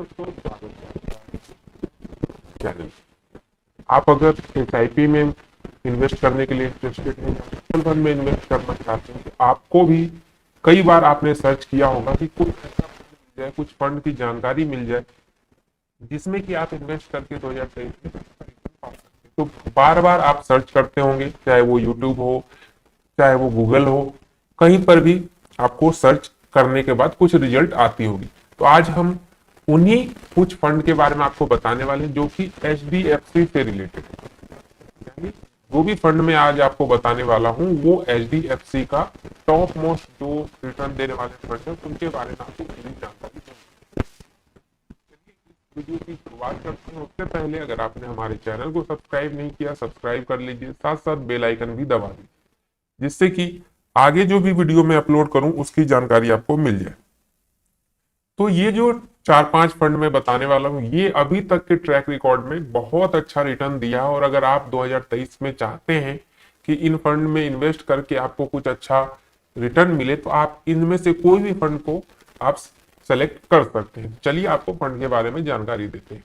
दोस्तों, चैनल आप अगर एसआईपी में इन्वेस्ट करने के लिए इंटरेस्टेड हैं या म्यूचुअल फंड में इन्वेस्ट करना चाहते हैं, तो आपको भी कई बार आपने सर्च किया होगा कि कुछ ऐसा मिल जाए, कुछ फंड की जानकारी मिल जाए जिसमें कि आप इन्वेस्ट करके 2023 में पा सकते हैं। तो बार बार आप सर्च करते होंगे, चाहे वो यूट्यूब हो, चाहे वो गूगल हो, कहीं पर भी आपको सर्च करने के बाद कुछ रिजल्ट आती होगी। तो आज हम उन्हीं कुछ फंड के बारे में आपको बताने वाले हैं जो कि एचडीएफसी से रिलेटेड है। यानी जो भी फंड में आज आपको बताने वाला हूं वो एचडीएफसी का टॉप मोस्ट जो रिटर्न देने वाले फंड है उनके बारे में आपको पूरी जानकारी देंगे। वीडियो की शुरुआत करते हैं। उससे पहले अगर आपने हमारे चैनल को सब्सक्राइब नहीं किया, सब्सक्राइब कर लीजिए, साथ साथ बेल आइकन भी दबा दीजिए, जिससे कि आगे जो भी वीडियो मैं अपलोड करूं उसकी जानकारी आपको मिल जाए। तो ये जो 4-5 फंड में बताने वाला हूं, ये अभी तक के ट्रैक रिकॉर्ड में बहुत अच्छा रिटर्न दिया है। और अगर आप 2023 में चाहते हैं कि इन फंड में इन्वेस्ट करके आपको कुछ अच्छा रिटर्न मिले, तो आप इनमें से कोई भी फंड को आप सेलेक्ट कर सकते हैं। चलिए आपको फंड के बारे में जानकारी देते हैं।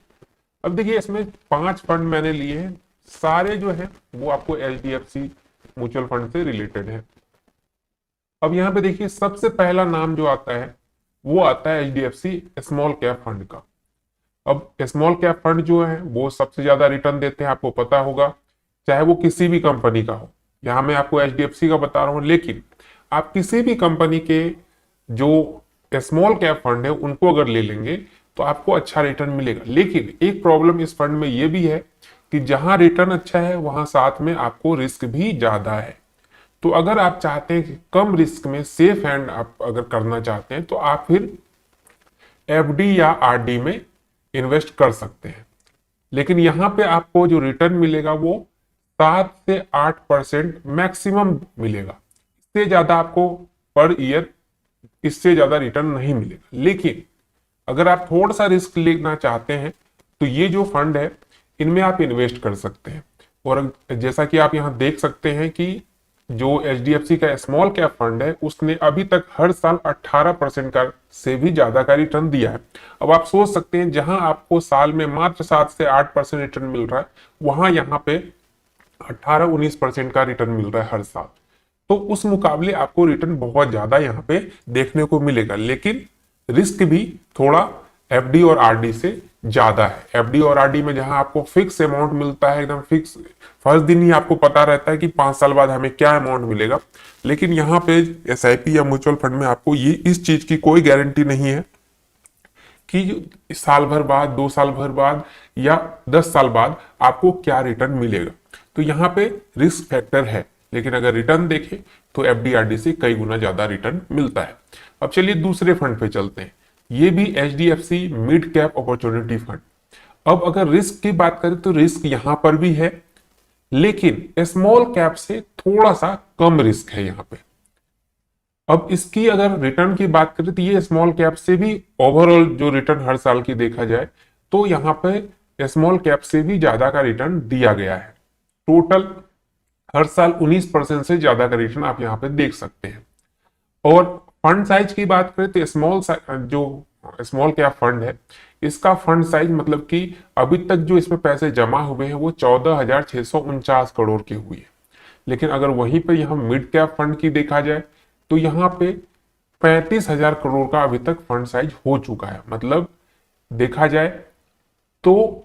अब देखिए, इसमें 5 फंड मैंने लिए हैं, सारे जो है वो आपको एचडीएफसी म्यूचुअल फंड से रिलेटेड है। अब यहाँ पे देखिए, सबसे पहला नाम जो आता है वो आता है एचडीएफसी स्मॉल कैप फंड का। अब स्मॉल कैप फंड जो है वो सबसे ज्यादा रिटर्न देते हैं, आपको पता होगा, चाहे वो किसी भी कंपनी का हो। यहां मैं आपको एचडीएफसी का बता रहा हूं, लेकिन आप किसी भी कंपनी के जो स्मॉल कैप फंड है उनको अगर ले लेंगे तो आपको अच्छा रिटर्न मिलेगा। लेकिन एक प्रॉब्लम इस फंड में ये भी है कि जहां रिटर्न अच्छा है वहां साथ में आपको रिस्क भी ज्यादा है। तो अगर आप चाहते हैं कि कम रिस्क में सेफ हैंड आप अगर करना चाहते हैं, तो आप फिर एफडी या आरडी में इन्वेस्ट कर सकते हैं। लेकिन यहां पे आपको जो रिटर्न मिलेगा वो 7 से 8% मैक्सिमम मिलेगा। इससे ज्यादा आपको पर ईयर इससे ज्यादा रिटर्न नहीं मिलेगा। लेकिन अगर आप थोड़ा सा रिस्क लेना चाहते हैं तो ये जो फंड है इनमें आप इन्वेस्ट कर सकते हैं। और जैसा कि आप यहां देख सकते हैं कि जो एचडीएफसी का स्मॉल कैप फंड है उसने अभी तक हर साल 18% का से भी ज्यादा का रिटर्न दिया है। अब आप सोच सकते हैं, जहां आपको साल में मात्र 7 से 8% रिटर्न मिल रहा है, वहां यहाँ पे 18-19% का रिटर्न मिल रहा है हर साल। तो उस मुकाबले आपको रिटर्न बहुत ज्यादा यहाँ पे देखने को मिलेगा। लेकिन रिस्क भी थोड़ा एफडी और आरडी से ज्यादा है। एफडी और आरडी में जहां आपको फिक्स अमाउंट मिलता है, एकदम फिक्स, फर्स्ट दिन ही आपको पता रहता है कि 5 साल बाद हमें क्या अमाउंट मिलेगा। लेकिन यहाँ पे एसआईपी या म्यूचुअल फंड में आपको ये इस चीज की कोई गारंटी नहीं है कि साल भर बाद, 2 साल भर बाद या 10 साल बाद आपको क्या रिटर्न मिलेगा। तो यहाँ पे रिस्क फैक्टर है। लेकिन अगर रिटर्न देखें तो एफडी से कई गुना ज्यादा रिटर्न मिलता है। अब चलिए दूसरे फंड पे चलते हैं। ये भी HDFC mid cap opportunity fund. अब अगर रिस्क की बात करें तो रिस्क यहां पर भी है, लेकिन स्मॉल कैप से थोड़ा सा कम रिस्क है यहाँ पे। अब इसकी अगर रिटर्न की बात करें तो ये स्मॉल कैप से भी ओवरऑल जो रिटर्न हर साल की देखा जाए तो यहाँ पे स्मॉल कैप से भी ज्यादा का रिटर्न दिया गया है। टोटल हर साल 19% से ज्यादा का रिटर्न आप यहाँ पे देख सकते हैं। और फंड साइज की बात करें तो स्मॉल कैप फंड है, इसका फंड साइज मतलब कि अभी तक जो इसमें पैसे जमा हुए हैं वो 14,649 करोड़ के हुए हैं। लेकिन अगर वहीं पे यहाँ मिड कैप फंड की देखा जाए तो यहाँ पे 35,000 करोड़ का अभी तक फंड साइज हो चुका है। मतलब देखा जाए तो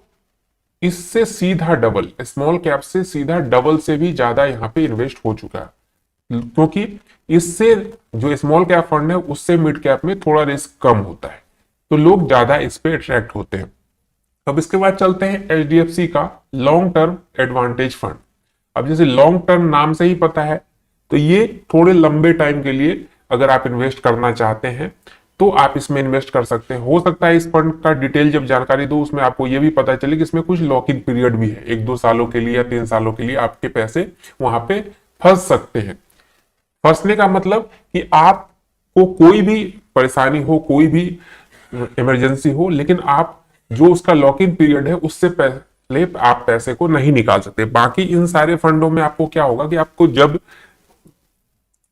इससे सीधा डबल, स्मॉल कैप से सीधा डबल से भी ज्यादा यहाँ पे इन्वेस्ट हो चुका है। क्योंकि इससे जो स्मॉल कैप फंड है उससे मिड कैप में थोड़ा रिस्क कम होता है, तो लोग ज्यादा इस पे अट्रैक्ट होते हैं। अब इसके बाद चलते हैं एचडीएफसी का लॉन्ग टर्म एडवांटेज फंड। अब जैसे लॉन्ग टर्म नाम से ही पता है, तो ये थोड़े लंबे टाइम के लिए अगर आप इन्वेस्ट करना चाहते हैं तो आप इसमें इन्वेस्ट कर सकते हैं। हो सकता है इस फंड का डिटेल जब जानकारी दो उसमें आपको ये भी पता चले कि इसमें कुछ लॉक इन पीरियड भी है, 1-2 सालों के लिए या 3 सालों के लिए आपके पैसे वहां पे फंस सकते हैं। फंसने का मतलब कि आपको कोई भी परेशानी हो, कोई भी इमरजेंसी हो, लेकिन आप जो उसका लॉक इन पीरियड है उससे पहले आप पैसे को नहीं निकाल सकते। बाकी इन सारे फंडों में आपको क्या होगा कि आपको जब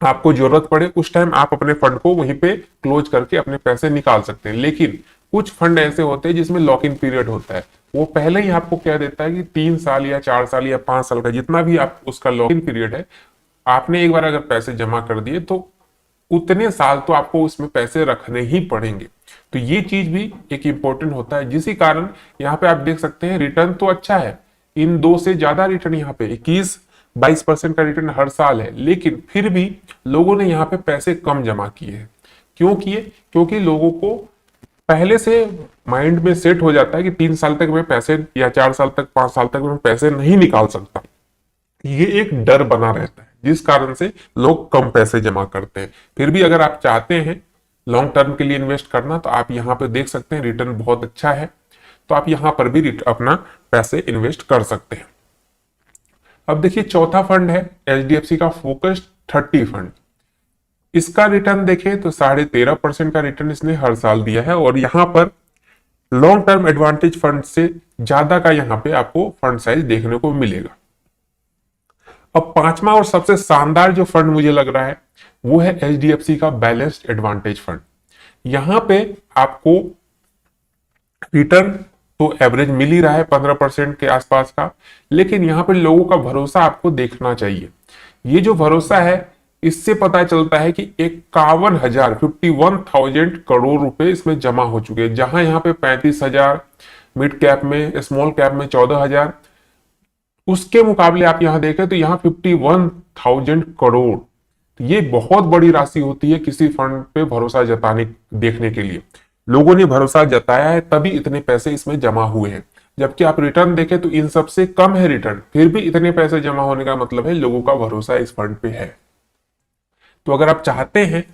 आपको जरूरत पड़े उस टाइम आप अपने फंड को वहीं पे क्लोज करके अपने पैसे निकाल सकते हैं। लेकिन कुछ फंड ऐसे होते हैं जिसमें लॉक इन पीरियड होता है, वो पहले ही आपको कह देता है कि 3 साल या 4 साल या 5 साल का जितना भी आप उसका लॉक इन पीरियड है, आपने एक बार अगर पैसे जमा कर दिए तो उतने साल तो आपको उसमें पैसे रखने ही पड़ेंगे। तो ये चीज भी एक इंपॉर्टेंट होता है, जिसी कारण यहाँ पे आप देख सकते हैं रिटर्न तो अच्छा है, इन दो से ज्यादा रिटर्न यहाँ पे 21-22% का रिटर्न हर साल है, लेकिन फिर भी लोगों ने यहाँ पे पैसे कम जमा किए हैं। क्यों किए? क्योंकि लोगों को पहले से माइंड में सेट हो जाता है कि 3 साल तक मैं पैसे या 4 साल तक 5 साल तक मैं पैसे नहीं निकाल सकता, ये एक डर बना रहता है, जिस कारण से लोग कम पैसे जमा करते हैं। फिर भी अगर आप चाहते हैं लॉन्ग टर्म के लिए इन्वेस्ट करना, तो आप यहाँ पे देख सकते हैं रिटर्न बहुत अच्छा है, तो आप यहाँ पर भी अपना पैसे इन्वेस्ट कर सकते हैं। अब देखिए चौथा फंड है HDFC का फोकस्ड 30 फंड। इसका रिटर्न देखें तो 13.5% का रिटर्न इसने हर साल दिया है, और यहाँ पर लॉन्ग टर्म एडवांटेज फंड से ज्यादा का यहाँ पे आपको फंड साइज देखने को मिलेगा। अब पांचवा और सबसे शानदार जो फंड मुझे लग रहा है वो है HDFC का बैलेंस्ड एडवांटेज फंड। यहां पे आपको रिटर्न तो एवरेज मिल ही रहा है 15% के आसपास का, लेकिन यहां पे लोगों का भरोसा आपको देखना चाहिए। ये जो भरोसा है इससे पता चलता है कि 51,000 करोड़ रुपए इसमें जमा हो चुके हैं, जहां यहाँ पे 35,000 मिड कैप में, स्मॉल कैप में 14,000, उसके मुकाबले आप यहां देखें तो यहां 51,000 करोड़। ये बहुत बड़ी राशि होती है किसी फंड पे भरोसा जताने देखने के लिए। लोगों ने भरोसा जताया है तभी इतने पैसे इसमें जमा हुए हैं, जबकि आप रिटर्न देखें तो इन सबसे कम है रिटर्न, फिर भी इतने पैसे जमा होने का मतलब है लोगों का भरोसा इस फंड पे है। तो अगर आप चाहते हैं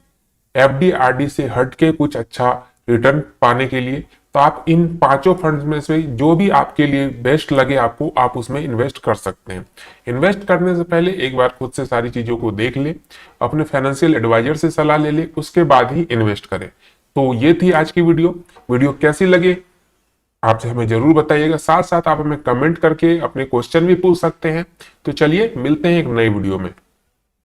FD RD से हटके कुछ अच्छा रिटर्न पाने के लिए, तो आप इन पांचों फंड्स में से जो भी आपके लिए बेस्ट लगे आपको, आप उसमें इन्वेस्ट कर सकते हैं। इन्वेस्ट करने से पहले एक बार खुद से सारी चीजों को देख ले, अपने फाइनेंशियल एडवाइजर से सलाह ले ले, उसके बाद ही इन्वेस्ट करें। तो ये थी आज की वीडियो कैसी लगे आपसे हमें जरूर बताइएगा। साथ साथ आप हमें कमेंट करके अपने क्वेश्चन भी पूछ सकते हैं। तो चलिए मिलते हैं एक नई वीडियो में।